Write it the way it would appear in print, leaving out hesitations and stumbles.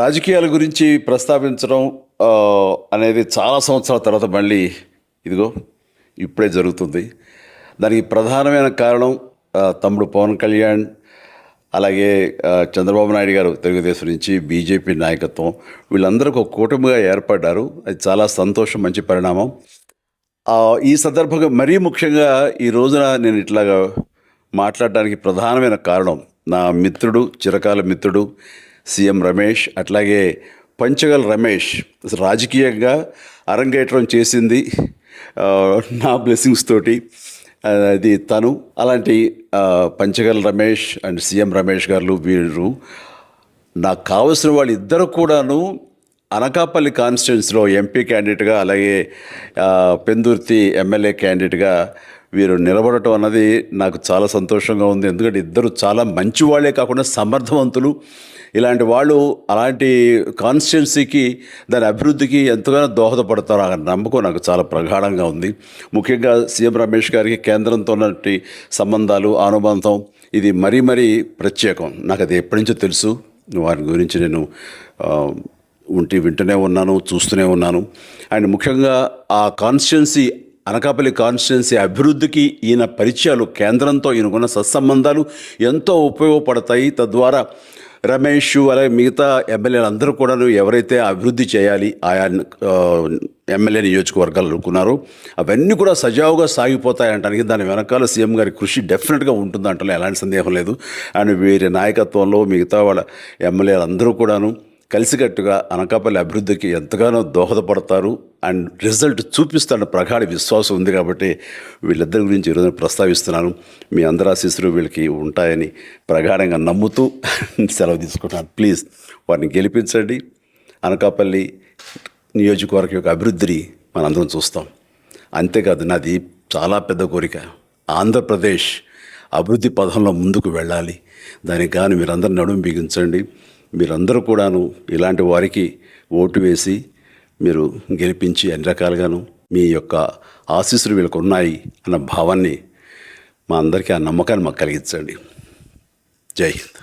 రాజకీయాల గురించి ప్రస్తావించడం అనేది చాలా సంవత్సరాల తర్వాత మళ్ళీ ఇదిగో ఇప్పుడే జరుగుతుంది. దానికి ప్రధానమైన కారణం తమ్ముడు పవన్ కళ్యాణ్, అలాగే చంద్రబాబు నాయుడు గారు తెలుగుదేశం నుంచి బీజేపీ నాయకత్వం వీళ్ళందరూ ఒక కూటమిగా ఏర్పడ్డారు. అది చాలా సంతోషం, మంచి పరిణామం. ఈ సందర్భంగా మరీ ముఖ్యంగా ఈ రోజున నేను ఇట్లాగా మాట్లాడడానికి ప్రధానమైన కారణం నా మిత్రుడు, చిరకాల మిత్రుడు సీఎం రమేష్, అట్లాగే పంచగల్ రమేష్ రాజకీయంగా అరంగేట్రం చేసింది నా బ్లెస్సింగ్స్ తోటి. అది తను. అలాంటి పంచగల్ రమేష్ అండ్ సీఎం రమేష్ గారు వీరు నాకు కావలసిన వాళ్ళు ఇద్దరు కూడాను అనకాపల్లి కాన్స్టిట్యున్సీలో ఎంపీ క్యాండిడేట్గా, అలాగే పెందుర్తి ఎమ్మెల్యే క్యాండిడేట్గా వీరు నిలబడటం అన్నది నాకు చాలా సంతోషంగా ఉంది. ఎందుకంటే ఇద్దరు చాలా మంచి వాళ్ళే కాకుండా సమర్థవంతులు. ఇలాంటి వాళ్ళు అలాంటి కాన్స్టిట్యున్సీకి, దాని అభివృద్ధికి ఎంతగానో దోహదపడతారు అన్న నమ్మకం నాకు చాలా ప్రగాఢంగా ఉంది. ముఖ్యంగా సీఎం రమేష్ గారికి కేంద్రంతో ఉన్నటువంటి సంబంధాలు, అనుబంధం ఇది మరీ మరీ ప్రత్యేకం. నాకు అది ఎప్పటి నుంచో తెలుసు. వారి గురించి నేను వింటూనే ఉన్నాను, చూస్తూనే ఉన్నాను. అండ్ ముఖ్యంగా ఆ కాన్స్టిట్యున్సీ, అనకాపల్లి కాన్స్టిట్యున్సీ అభివృద్ధికి ఈయన పరిచయాలు, కేంద్రంతో ఈయనకున్న సత్సంబంధాలు ఎంతో ఉపయోగపడతాయి. తద్వారా రమేష్ అలాగే మిగతా ఎమ్మెల్యేలు అందరూ కూడా ఎవరైతే అభివృద్ధి చేయాలి ఆయా ఎమ్మెల్యే నియోజకవర్గాలు అనుకున్నారో అవన్నీ కూడా సజావుగా సాగిపోతాయి అంటానికి దాని వెనకాల సీఎం గారి కృషి డెఫినెట్గా ఉంటుందంటలో ఎలాంటి సందేహం లేదు. అండ్ వీరి నాయకత్వంలో మిగతా వాళ్ళ ఎమ్మెల్యేలు అందరూ కూడాను కలిసికట్టుగా అనకాపల్లి అభివృద్ధికి ఎంతగానో దోహదపడతారు అండ్ రిజల్ట్ చూపిస్తాడన్న ప్రగాఢ విశ్వాసం ఉంది. కాబట్టి వీళ్ళిద్దరి గురించి ఈరోజు ప్రస్తావిస్తున్నాను. మీ అందరి ఆశీస్సులు వీళ్ళకి ఉంటాయని ప్రగాఢంగా నమ్ముతూ సెలవు తీసుకుంటాను. ప్లీజ్ వారిని గెలిపించండి. అనకాపల్లి నియోజకవర్గం యొక్క అభివృద్ధిని మనందరం చూస్తాం. అంతేకాదు, నాది చాలా పెద్ద కోరిక, ఆంధ్రప్రదేశ్ అభివృద్ధి పథంలో ముందుకు వెళ్ళాలి. దానికి కానీ మీరందరూ నడుము బిగించండి. మీరందరూ కూడాను ఇలాంటి వారికి ఓటు వేసి మీరు గెలిపించి అన్ని రకాలుగాను మీ యొక్క ఆశీస్సులు వీళ్ళకు ఉన్నాయి అన్న భావాన్ని మా అందరికీ, ఆ నమ్మకాన్ని మాకు కలిగించండి. జై హింద్.